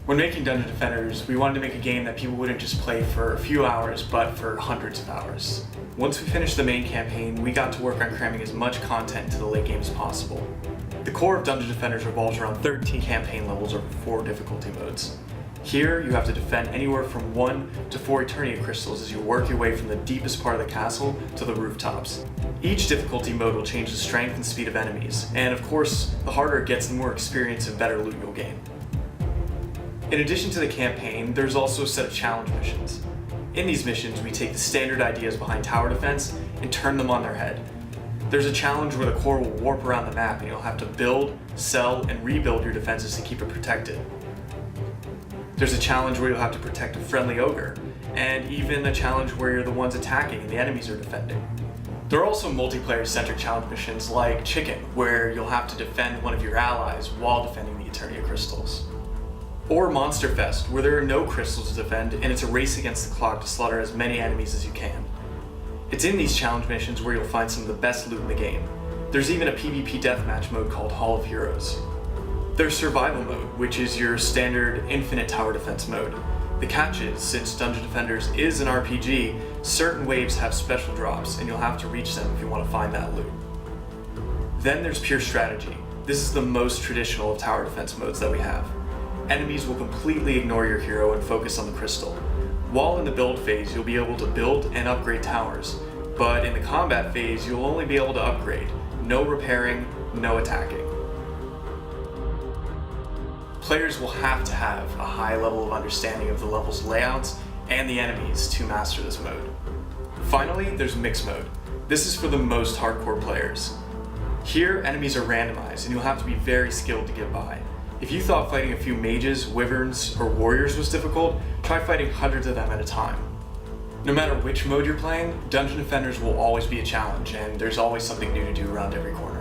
When making Dungeon Defenders, we wanted to make a game that people wouldn't just play for a few hours, but for hundreds of hours. Once we finished the main campaign, we got to work on cramming as much content into the late game as possible. The core of Dungeon Defenders revolves around 13 campaign levels over 4 difficulty modes. Here, you have to defend anywhere from 1 to 4 Eternia crystals as you work your way from the deepest part of the castle to the rooftops. Each difficulty mode will change the strength and speed of enemies, and of course, the harder it gets, the more experience and better loot you'll gain. In addition to the campaign, there's also a set of challenge missions. In these missions, we take the standard ideas behind tower defense and turn them on their head. There's a challenge where the core will warp around the map and you'll have to build, sell, and rebuild your defenses to keep it protected. There's a challenge where you'll have to protect a friendly ogre, and even a challenge where you're the ones attacking and the enemies are defending. There are also multiplayer-centric challenge missions like Chicken, where you'll have to defend one of your allies while defending the Eternia crystals. Or Monster Fest, where there are no crystals to defend and it's a race against the clock to slaughter as many enemies as you can. It's in these challenge missions where you'll find some of the best loot in the game. There's even a PvP deathmatch mode called Hall of Heroes. There's Survival Mode, which is your standard infinite tower defense mode. The catch is, since Dungeon Defenders is an RPG, certain waves have special drops and you'll have to reach them if you want to find that loot. Then there's Pure Strategy. This is the most traditional of tower defense modes that we have. Enemies will completely ignore your hero and focus on the crystal. While in the build phase, you'll be able to build and upgrade towers, but in the combat phase, you'll only be able to upgrade. No repairing, no attacking. Players will have to have a high level of understanding of the level's layouts and the enemies to master this mode. Finally, there's Mix Mode. This is for the most hardcore players. Here, enemies are randomized and you'll have to be very skilled to get by. If you thought fighting a few mages, wyverns, or warriors was difficult, try fighting hundreds of them at a time. No matter which mode you're playing, Dungeon Defenders will always be a challenge, and there's always something new to do around every corner.